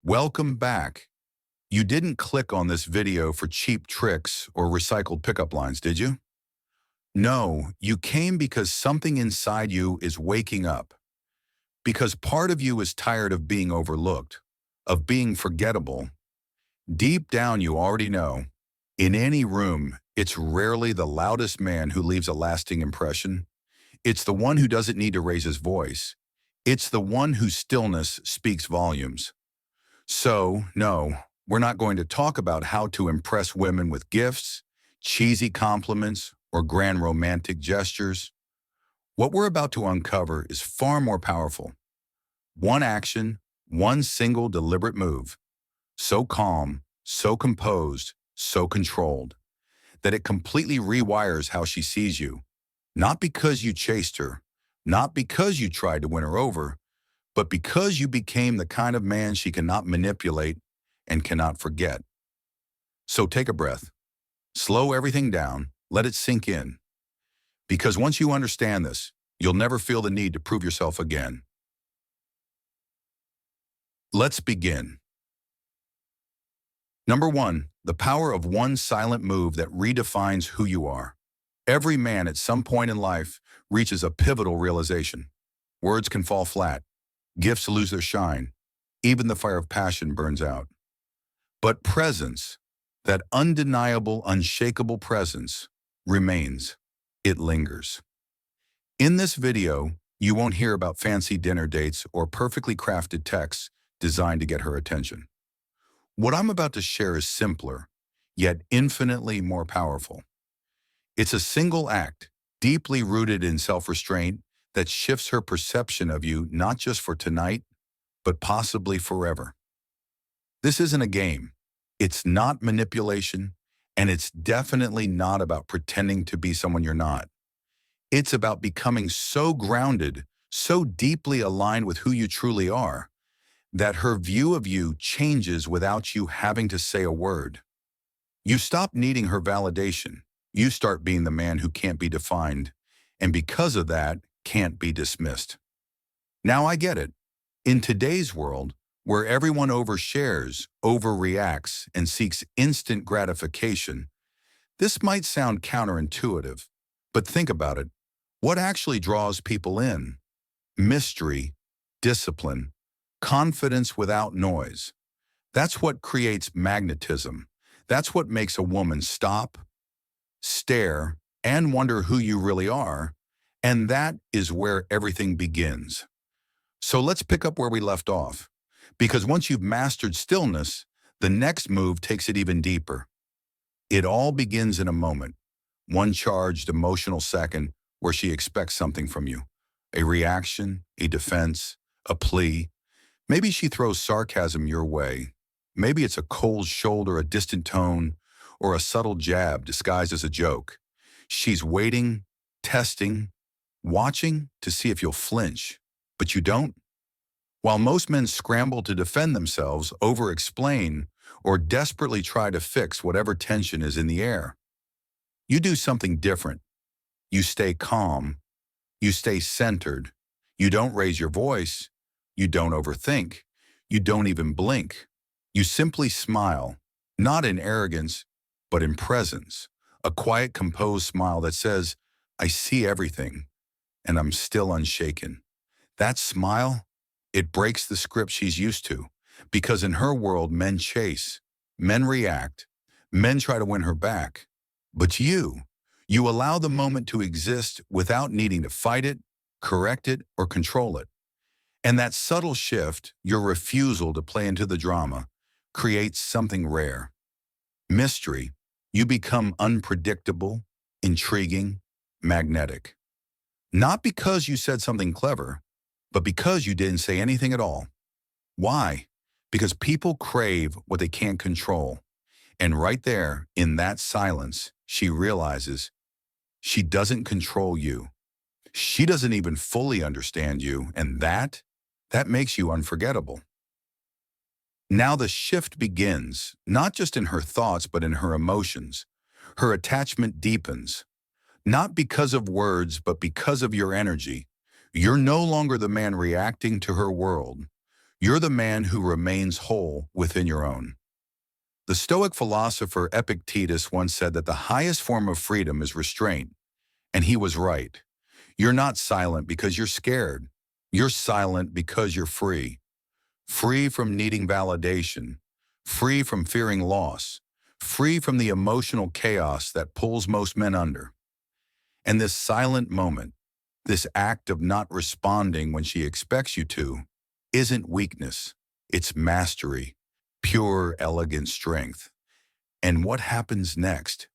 Welcome back. You didn't click on this video for cheap tricks or recycled pickup lines, did you? No, you came because something inside you is waking up. Because part of you is tired of being overlooked, of being forgettable. Deep down, you already know. In any room, it's rarely the loudest man who leaves a lasting impression. It's the one who doesn't need to raise his voice. It's the one whose stillness speaks volumes. So, no, we're not going to talk about how to impress women with gifts, cheesy compliments, or grand romantic gestures. What we're about to uncover is far more powerful. One action, one single deliberate move. So calm, so composed, so controlled, that it completely rewires how she sees you. Not because you chased her, not because you tried to win her over, but because you became the kind of man she cannot manipulate and cannot forget. So take a breath. Slow everything down. Let it sink in. Because once you understand this, you'll never feel the need to prove yourself again. Let's begin. Number 1, the power of one silent move that redefines who you are. Every man at some point in life reaches a pivotal realization. Words can fall flat. Gifts lose their shine. Even the fire of passion burns out. But presence, that undeniable, unshakable presence, remains. It lingers. In this video, you won't hear about fancy dinner dates or perfectly crafted texts designed to get her attention. What I'm about to share is simpler, yet infinitely more powerful. It's a single act, deeply rooted in self-restraint, that shifts her perception of you not just for tonight, but possibly forever. This isn't a game. It's not manipulation, and it's definitely not about pretending to be someone you're not. It's about becoming so grounded, so deeply aligned with who you truly are, that her view of you changes without you having to say a word. You stop needing her validation. You start being the man who can't be defined, and because of that, can't be dismissed. Now I get it. In today's world, where everyone overshares, overreacts, and seeks instant gratification, this might sound counterintuitive, but think about it. What actually draws people in? Mystery, discipline, confidence without noise. That's what creates magnetism. That's what makes a woman stop, stare, and wonder who you really are. And that is where everything begins. So let's pick up where we left off. Because once you've mastered stillness, the next move takes it even deeper. It all begins in a moment. One charged emotional second where she expects something from you. A reaction, a defense, a plea. Maybe she throws sarcasm your way. Maybe it's a cold shoulder, a distant tone, or a subtle jab disguised as a joke. She's waiting, testing, watching to see if you'll flinch, but you don't. While most men scramble to defend themselves, over-explain, or desperately try to fix whatever tension is in the air, you do something different. You stay calm. You stay centered. You don't raise your voice. You don't overthink. You don't even blink. You simply smile, not in arrogance, but in presence. A quiet, composed smile that says, I see everything, and I'm still unshaken. That smile, it breaks the script she's used to, because in her world, men chase, men react, men try to win her back. But you allow the moment to exist without needing to fight it, correct it, or control it. And that subtle shift, your refusal to play into the drama, creates something rare. Mystery. You become unpredictable, intriguing, magnetic. Not because you said something clever, but because you didn't say anything at all. Why? Because people crave what they can't control. And right there, in that silence, she realizes she doesn't control you. She doesn't even fully understand you, and that makes you unforgettable. Now the shift begins, not just in her thoughts, but in her emotions. Her attachment deepens. Not because of words, but because of your energy. You're no longer the man reacting to her world. You're the man who remains whole within your own. The Stoic philosopher Epictetus once said that the highest form of freedom is restraint, and he was right. You're not silent because you're scared. You're silent because you're free. Free from needing validation, free from fearing loss, free from the emotional chaos that pulls most men under. And this silent moment, this act of not responding when she expects you to, isn't weakness, it's mastery, pure, elegant strength. And what happens next?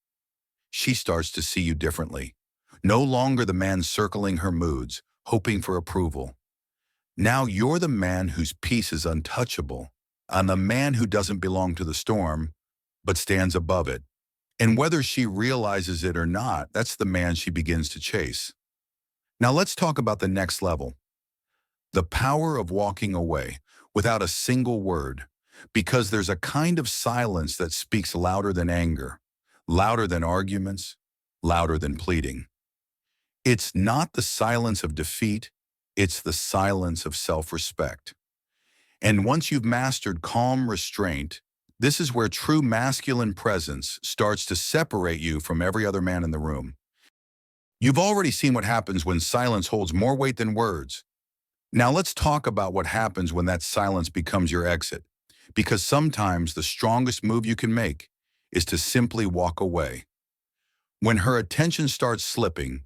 She starts to see you differently. No longer the man circling her moods, hoping for approval. Now you're the man whose peace is untouchable, and the man who doesn't belong to the storm, but stands above it. And whether she realizes it or not, that's the man she begins to chase. Now let's talk about the next level. The power of walking away without a single word, because there's a kind of silence that speaks louder than anger, louder than arguments, louder than pleading. It's not the silence of defeat, it's the silence of self-respect. And once you've mastered calm restraint, this is where true masculine presence starts to separate you from every other man in the room. You've already seen what happens when silence holds more weight than words. Now let's talk about what happens when that silence becomes your exit. Because sometimes the strongest move you can make is to simply walk away. When her attention starts slipping,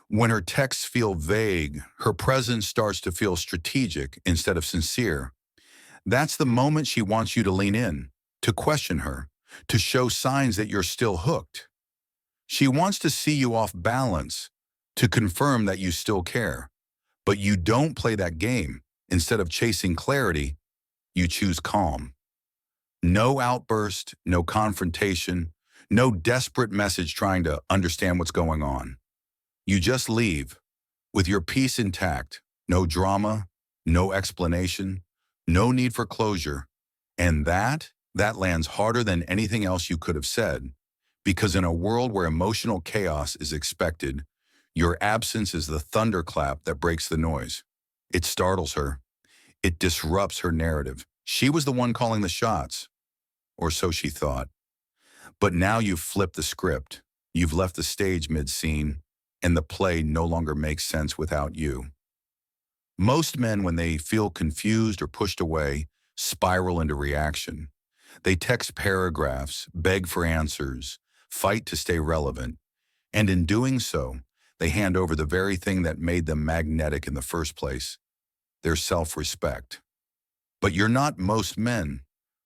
when her texts feel vague, her presence starts to feel strategic instead of sincere, that's the moment she wants you to lean in, to question her, to show signs that you're still hooked. She wants to see you off balance, to confirm that you still care. But you don't play that game. Instead of chasing clarity, you choose calm. No outburst, no confrontation, no desperate message trying to understand what's going on. You just leave, with your peace intact, no drama, no explanation, no need for closure, and that lands harder than anything else you could have said, because in a world where emotional chaos is expected, your absence is the thunderclap that breaks the noise. It startles her. It disrupts her narrative. She was the one calling the shots, or so she thought. But now you've flipped the script. You've left the stage mid-scene, and the play no longer makes sense without you. Most men, when they feel confused or pushed away, spiral into reaction. They text paragraphs, beg for answers, fight to stay relevant, and in doing so, they hand over the very thing that made them magnetic in the first place, their self-respect. But you're not most men.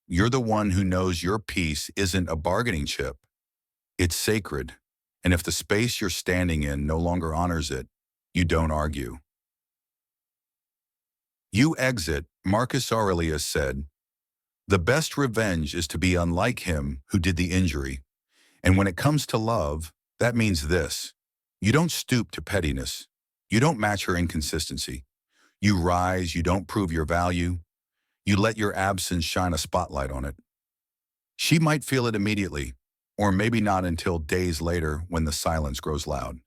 You're the one who knows your peace isn't a bargaining chip. It's sacred. And if the space you're standing in no longer honors it, you don't argue. You exit, Marcus Aurelius said, "The best revenge is to be unlike him who did the injury." And when it comes to love, that means this. You don't stoop to pettiness. You don't match her inconsistency. You rise, you don't prove your value. You let your absence shine a spotlight on it. She might feel it immediately, or maybe not until days later when the silence grows loud.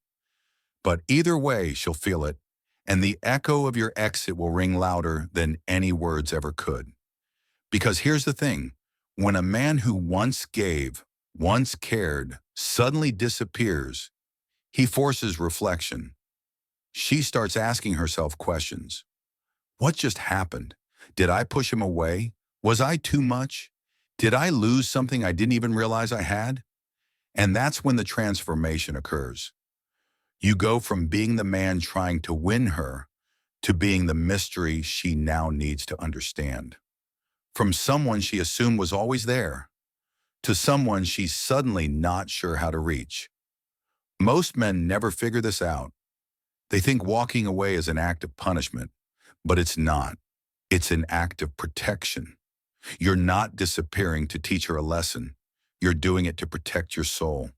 But either way, she'll feel it, and the echo of your exit will ring louder than any words ever could. Because here's the thing, when a man who once gave, once cared, suddenly disappears, he forces reflection. She starts asking herself questions. What just happened? Did I push him away? Was I too much? Did I lose something I didn't even realize I had? And that's when the transformation occurs. You go from being the man trying to win her to being the mystery she now needs to understand. From someone she assumed was always there to someone she's suddenly not sure how to reach. Most men never figure this out. They think walking away is an act of punishment, but it's not. It's an act of protection. You're not disappearing to teach her a lesson. You're doing it to protect your soul,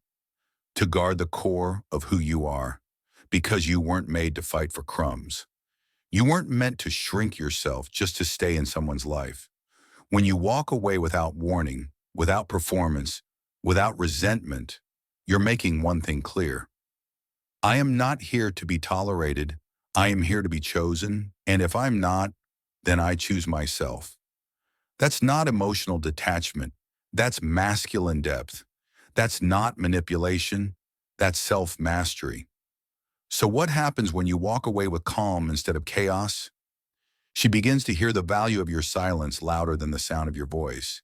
to guard the core of who you are, because you weren't made to fight for crumbs. You weren't meant to shrink yourself just to stay in someone's life. When you walk away without warning, without performance, without resentment, you're making one thing clear. I am not here to be tolerated. I am here to be chosen, and if I'm not, then I choose myself. That's not emotional detachment. That's masculine depth. That's not manipulation. That's self-mastery. So what happens when you walk away with calm instead of chaos? She begins to hear the value of your silence louder than the sound of your voice.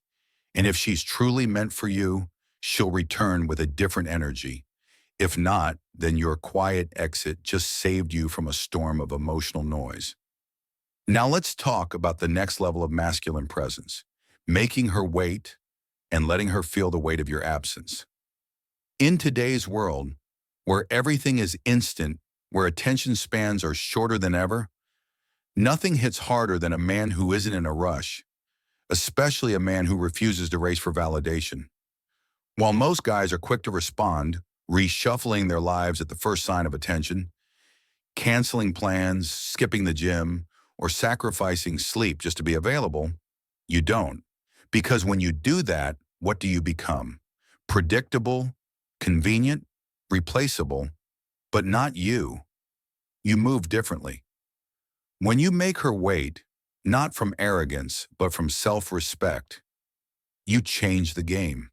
And if she's truly meant for you, she'll return with a different energy. If not, then your quiet exit just saved you from a storm of emotional noise. Now let's talk about the next level of masculine presence, making her wait and letting her feel the weight of your absence. In today's world, where everything is instant, where attention spans are shorter than ever, nothing hits harder than a man who isn't in a rush, especially a man who refuses to race for validation. While most guys are quick to respond, reshuffling their lives at the first sign of attention, canceling plans, skipping the gym, or sacrificing sleep just to be available, you don't. Because when you do that, what do you become? Predictable, convenient, replaceable, but not you. You move differently. When you make her wait, not from arrogance, but from self-respect, you change the game.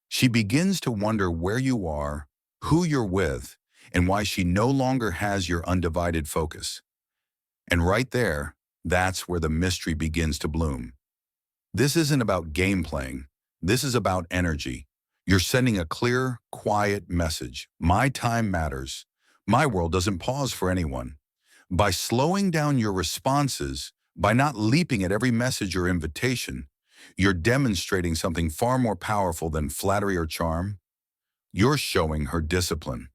She begins to wonder where you are, who you're with, and why she no longer has your undivided focus. And right there, that's where the mystery begins to bloom. This isn't about game playing. This is about energy. You're sending a clear, quiet message. My time matters. My world doesn't pause for anyone. By slowing down your responses, by not leaping at every message or invitation, you're demonstrating something far more powerful than flattery or charm. You're showing her discipline.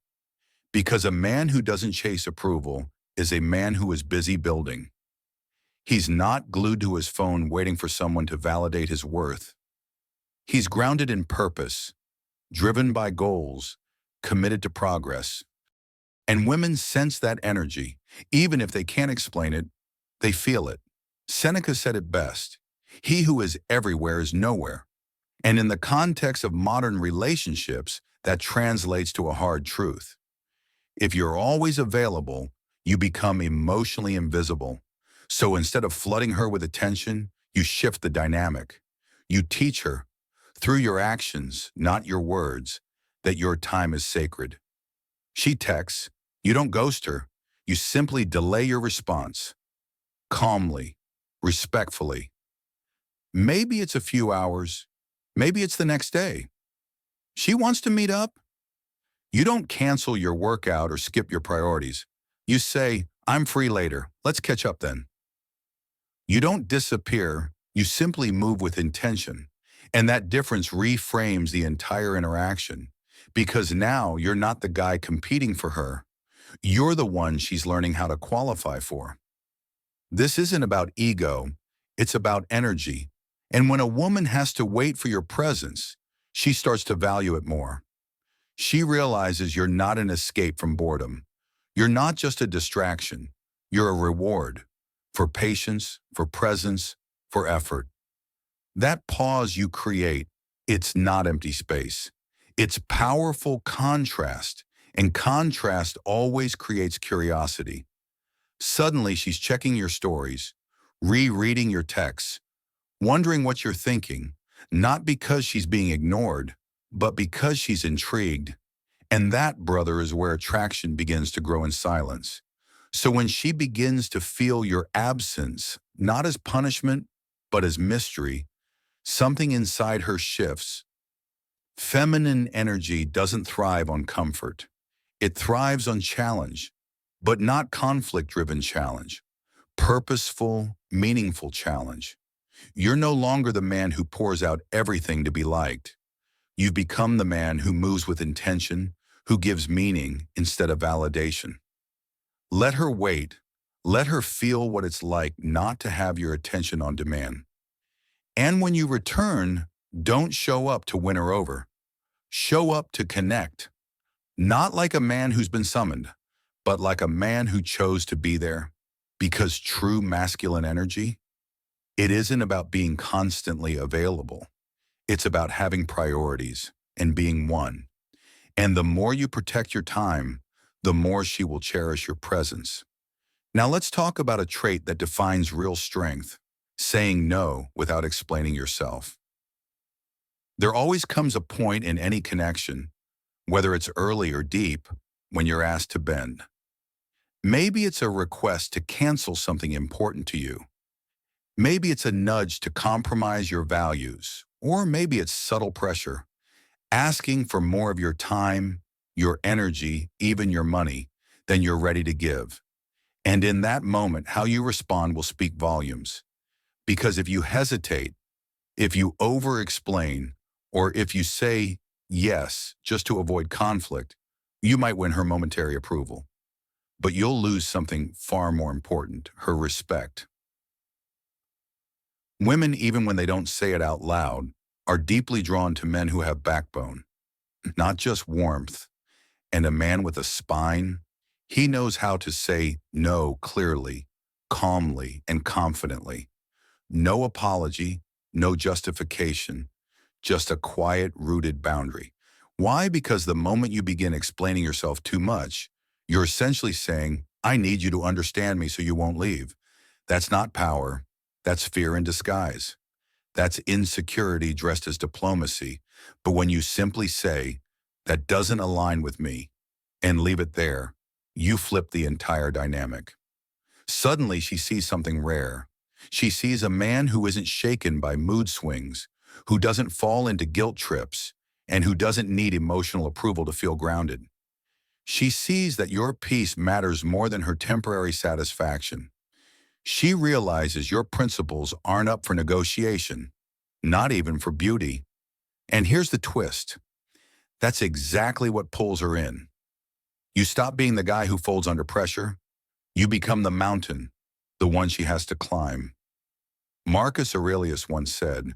Because a man who doesn't chase approval is a man who is busy building. He's not glued to his phone waiting for someone to validate his worth. He's grounded in purpose, driven by goals, committed to progress. And women sense that energy. Even if they can't explain it, they feel it. Seneca said it best. He who is everywhere is nowhere. And in the context of modern relationships, that translates to a hard truth. If you're always available, you become emotionally invisible. So instead of flooding her with attention, you shift the dynamic. You teach her, through your actions, not your words, that your time is sacred. She texts. You don't ghost her. You simply delay your response. Calmly, respectfully. Maybe it's a few hours. Maybe it's the next day. She wants to meet up. You don't cancel your workout or skip your priorities. You say, I'm free later. Let's catch up then. You don't disappear. You simply move with intention. And that difference reframes the entire interaction. Because now you're not the guy competing for her. You're the one she's learning how to qualify for. This isn't about ego. It's about energy. And when a woman has to wait for your presence, she starts to value it more. She realizes you're not an escape from boredom. You're not just a distraction. You're a reward for patience, for presence, for effort. That pause you create, it's not empty space. It's powerful contrast, and contrast always creates curiosity. Suddenly, she's checking your stories, rereading your texts, wondering what you're thinking, not because she's being ignored, but because she's intrigued. And that, brother, is where attraction begins to grow in silence. So when she begins to feel your absence, not as punishment, but as mystery, something inside her shifts. Feminine energy doesn't thrive on comfort. It thrives on challenge, but not conflict-driven challenge. Purposeful, meaningful challenge. You're no longer the man who pours out everything to be liked. You've become the man who moves with intention, who gives meaning instead of validation. Let her wait. Let her feel what it's like not to have your attention on demand. And when you return, don't show up to win her over. Show up to connect. Not like a man who's been summoned, but like a man who chose to be there. Because true masculine energy, it isn't about being constantly available. It's about having priorities and being one. And the more you protect your time, the more she will cherish your presence. Now let's talk about a trait that defines real strength: saying no without explaining yourself. There always comes a point in any connection, whether it's early or deep, when you're asked to bend. Maybe it's a request to cancel something important to you. Maybe it's a nudge to compromise your values, or maybe it's subtle pressure, asking for more of your time, your energy, even your money, than you're ready to give. And in that moment, how you respond will speak volumes. Because if you hesitate, if you over-explain, or if you say yes just to avoid conflict, you might win her momentary approval. But you'll lose something far more important: her respect. Women, even when they don't say it out loud, are deeply drawn to men who have backbone, not just warmth. And a man with a spine, he knows how to say no clearly, calmly, and confidently. No apology, no justification, just a quiet, rooted boundary. Why? Because the moment you begin explaining yourself too much, you're essentially saying, I need you to understand me so you won't leave. That's not power. That's fear in disguise. That's insecurity dressed as diplomacy. But when you simply say, that doesn't align with me, and leave it there, you flip the entire dynamic. Suddenly, she sees something rare. She sees a man who isn't shaken by mood swings, who doesn't fall into guilt trips, and who doesn't need emotional approval to feel grounded. She sees that your peace matters more than her temporary satisfaction. She realizes your principles aren't up for negotiation, not even for beauty. And here's the twist. That's exactly what pulls her in. You stop being the guy who folds under pressure. You become the mountain, the one she has to climb. Marcus Aurelius once said,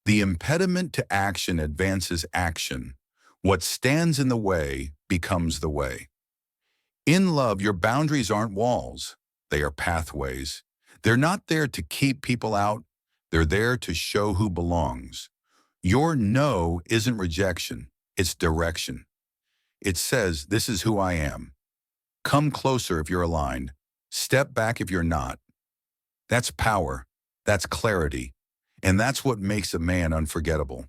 "The impediment to action advances action. What stands in the way becomes the way." In love, your boundaries aren't walls. They are pathways. They're not there to keep people out. They're there to show who belongs. Your no isn't rejection. It's direction. It says, this is who I am. Come closer if you're aligned. Step back if you're not. That's power. That's clarity. And that's what makes a man unforgettable.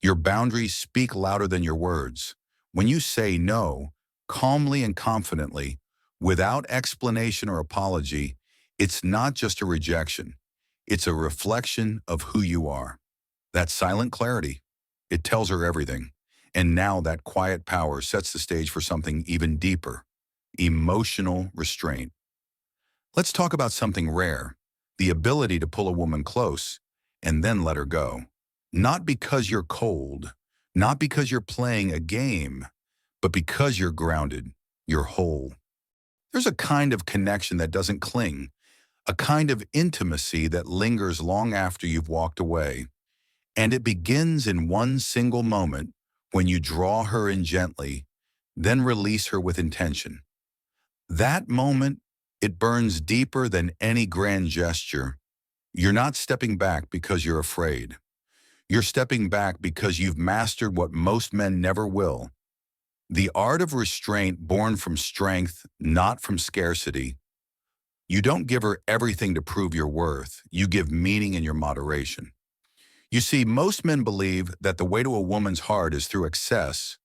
Your boundaries speak louder than your words. When you say no, calmly and confidently, without explanation or apology, it's not just a rejection. It's a reflection of who you are. That silent clarity, it tells her everything. And now that quiet power sets the stage for something even deeper: emotional restraint. Let's talk about something rare: the ability to pull a woman close and then let her go. Not because you're cold, not because you're playing a game, but because you're grounded, you're whole. There's a kind of connection that doesn't cling, a kind of intimacy that lingers long after you've walked away. And it begins in one single moment, when you draw her in gently, then release her with intention. That moment, it burns deeper than any grand gesture. You're not stepping back because you're afraid. You're stepping back because you've mastered what most men never will: the art of restraint, born from strength, not from scarcity. You don't give her everything to prove your worth. You give meaning in your moderation. You see, most men believe that the way to a woman's heart is through excess: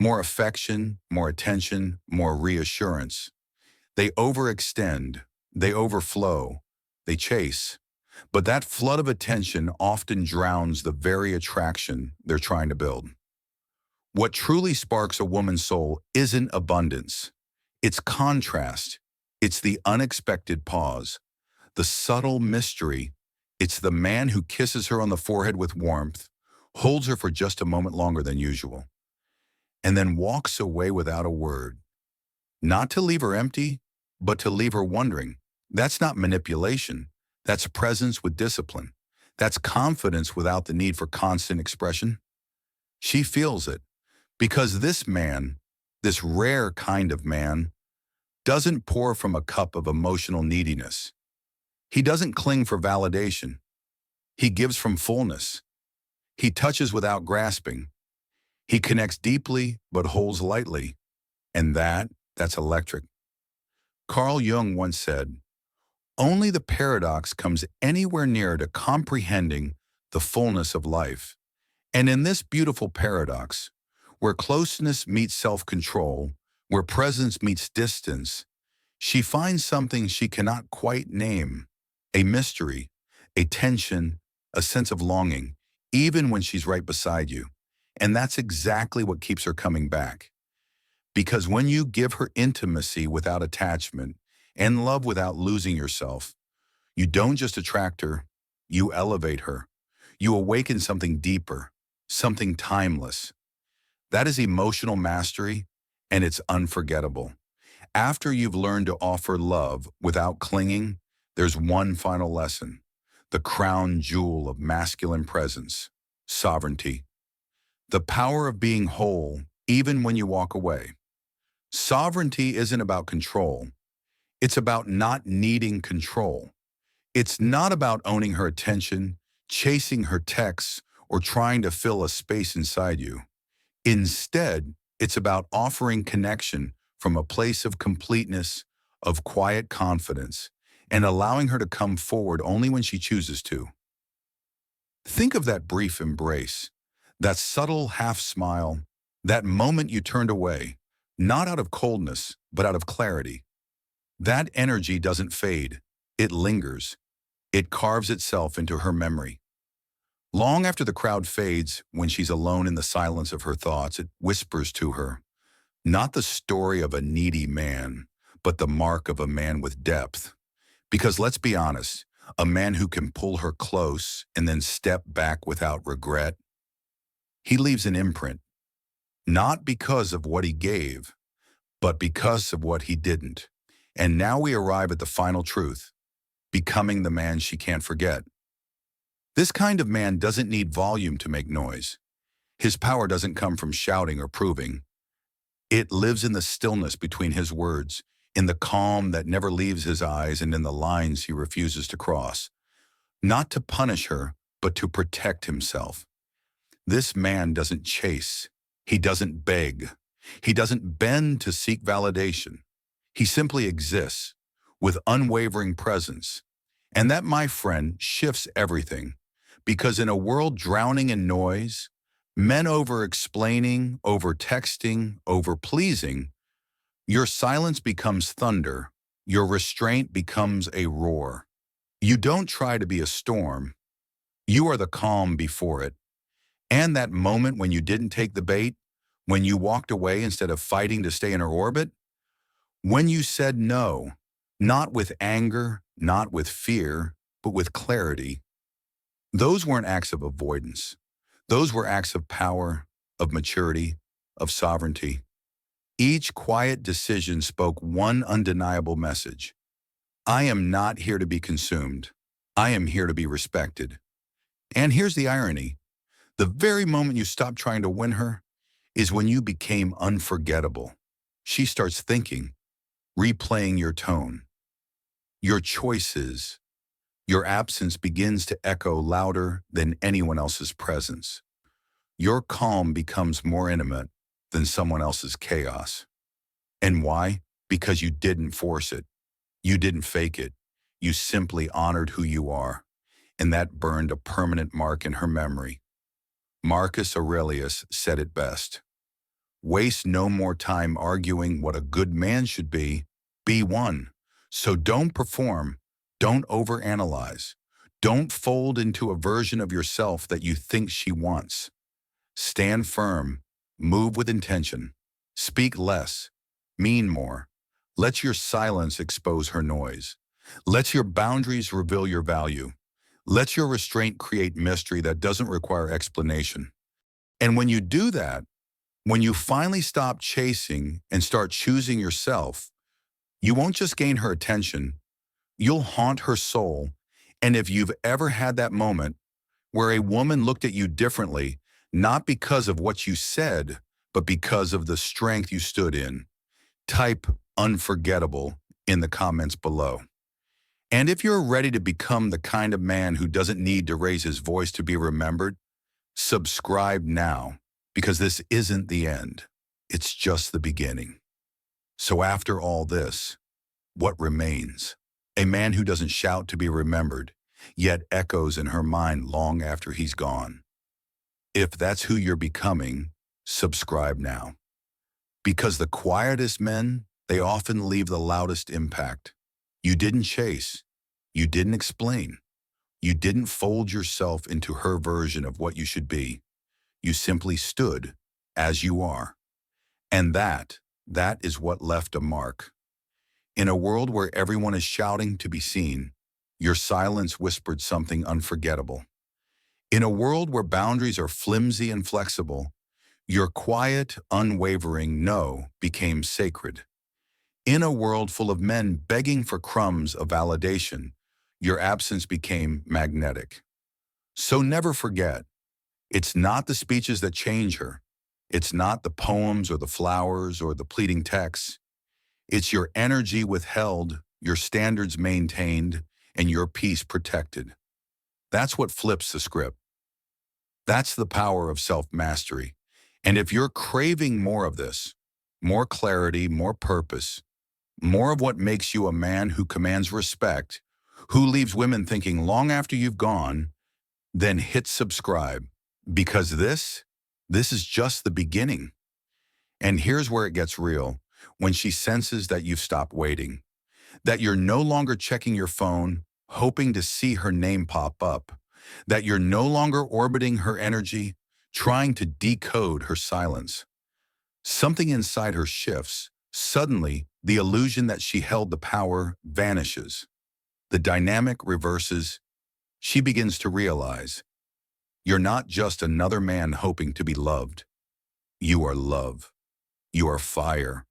more affection, more attention, more reassurance. They overextend, they overflow, they chase. But that flood of attention often drowns the very attraction they're trying to build. What truly sparks a woman's soul isn't abundance. It's contrast. It's the unexpected pause, the subtle mystery. It's the man who kisses her on the forehead with warmth, holds her for just a moment longer than usual, and then walks away without a word. Not to leave her empty, but to leave her wondering. That's not manipulation. That's presence with discipline. That's confidence without the need for constant expression. She feels it, because this man, this rare kind of man, doesn't pour from a cup of emotional neediness. He doesn't cling for validation. He gives from fullness. He touches without grasping. He connects deeply but holds lightly. And that's electric. Carl Jung once said, "Only the paradox comes anywhere near to comprehending the fullness of life." And in this beautiful paradox, where closeness meets self-control, where presence meets distance, she finds something she cannot quite name, a mystery, a tension, a sense of longing, even when she's right beside you. And that's exactly what keeps her coming back. Because when you give her intimacy without attachment and love without losing yourself, you don't just attract her, you elevate her. You awaken something deeper, something timeless. That is emotional mastery, and it's unforgettable. After you've learned to offer love without clinging, there's one final lesson, the crown jewel of masculine presence, sovereignty. The power of being whole, even when you walk away. Sovereignty isn't about control. It's about not needing control. It's not about owning her attention, chasing her texts, or trying to fill a space inside you. Instead, it's about offering connection from a place of completeness, of quiet confidence, and allowing her to come forward only when she chooses to. Think of that brief embrace, that subtle half smile, that moment you turned away, not out of coldness, but out of clarity. That energy doesn't fade. It lingers. It carves itself into her memory. Long after the crowd fades, when she's alone in the silence of her thoughts, it whispers to her, not the story of a needy man, but the mark of a man with depth. Because let's be honest, a man who can pull her close and then step back without regret, he leaves an imprint, not because of what he gave, but because of what he didn't. And now we arrive at the final truth, becoming the man she can't forget. This kind of man doesn't need volume to make noise. His power doesn't come from shouting or proving. It lives in the stillness between his words, in the calm that never leaves his eyes, and in the lines he refuses to cross. Not to punish her, but to protect himself. This man doesn't chase. He doesn't beg. He doesn't bend to seek validation. He simply exists with unwavering presence. And that, my friend, shifts everything. Because in a world drowning in noise, men over-explaining, over-texting, over-pleasing, your silence becomes thunder. Your restraint becomes a roar. You don't try to be a storm. You are the calm before it. And that moment when you didn't take the bait, when you walked away instead of fighting to stay in her orbit, when you said no, not with anger, not with fear, but with clarity, those weren't acts of avoidance. Those were acts of power, of maturity, of sovereignty. Each quiet decision spoke one undeniable message. I am not here to be consumed. I am here to be respected. And here's the irony. The very moment you stop trying to win her is when you became unforgettable. She starts thinking, replaying your tone, your choices. Your absence begins to echo louder than anyone else's presence. Your calm becomes more intimate than someone else's chaos. And why? Because you didn't force it. You didn't fake it. You simply honored who you are. And that burned a permanent mark in her memory. Marcus Aurelius said it best. Waste no more time arguing what a good man should be one. So don't perform, don't overanalyze, don't fold into a version of yourself that you think she wants. Stand firm, move with intention, speak less, mean more. Let your silence expose her noise. Let your boundaries reveal your value. Let your restraint create mystery that doesn't require explanation. And when you do that, when you finally stop chasing and start choosing yourself, you won't just gain her attention, you'll haunt her soul. And if you've ever had that moment where a woman looked at you differently, not because of what you said, but because of the strength you stood in, type unforgettable in the comments below. And if you're ready to become the kind of man who doesn't need to raise his voice to be remembered, subscribe now, because this isn't the end. It's just the beginning. So after all this, what remains? A man who doesn't shout to be remembered, yet echoes in her mind long after he's gone. If that's who you're becoming, subscribe now. Because the quietest men, they often leave the loudest impact. You didn't chase. You didn't explain. You didn't fold yourself into her version of what you should be. You simply stood as you are. And that is what left a mark. In a world where everyone is shouting to be seen, your silence whispered something unforgettable. In a world where boundaries are flimsy and flexible, your quiet, unwavering no became sacred. In a world full of men begging for crumbs of validation, your absence became magnetic. So never forget, it's not the speeches that change her. It's not the poems or the flowers or the pleading texts. It's your energy withheld, your standards maintained, and your peace protected. That's what flips the script. That's the power of self-mastery. And if you're craving more of this, more clarity, more purpose, more of what makes you a man who commands respect, who leaves women thinking long after you've gone, then hit subscribe. Because this is just the beginning. And here's where it gets real. When she senses that you've stopped waiting, that you're no longer checking your phone, hoping to see her name pop up, that you're no longer orbiting her energy, trying to decode her silence. Something inside her shifts. Suddenly, the illusion that she held the power vanishes. The dynamic reverses. She begins to realize, you're not just another man hoping to be loved. You are love. You are fire.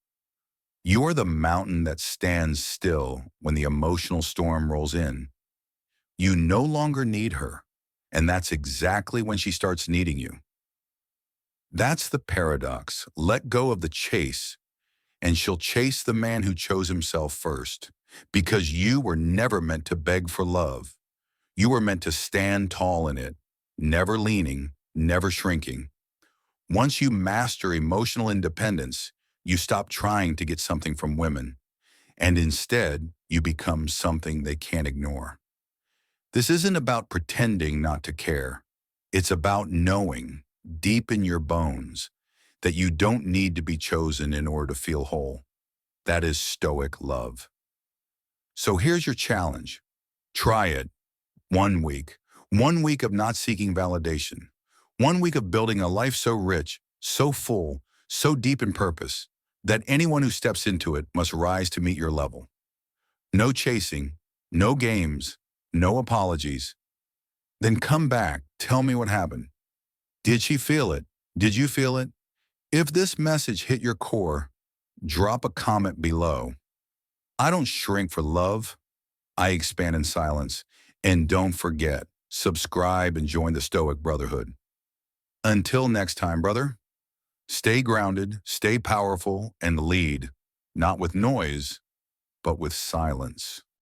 You are the mountain that stands still when the emotional storm rolls in. You no longer need her, and that's exactly when she starts needing you. That's the paradox. Let go of the chase, and she'll chase the man who chose himself first, because you were never meant to beg for love. You were meant to stand tall in it, never leaning, never shrinking. Once you master emotional independence, you stop trying to get something from women, and instead, you become something they can't ignore. This isn't about pretending not to care. It's about knowing, deep in your bones, that you don't need to be chosen in order to feel whole. That is Stoic love. So here's your challenge. Try it. 1 week. 1 week of not seeking validation. 1 week of building a life so rich, so full, so deep in purpose, that anyone who steps into it must rise to meet your level. No chasing, no games, no apologies. Then come back, tell me what happened. Did she feel it? Did you feel it? If this message hit your core, drop a comment below. I don't shrink for love, I expand in silence. And don't forget, subscribe and join the Stoic Brotherhood. Until next time, brother, stay grounded, stay powerful, and lead, not with noise, but with silence.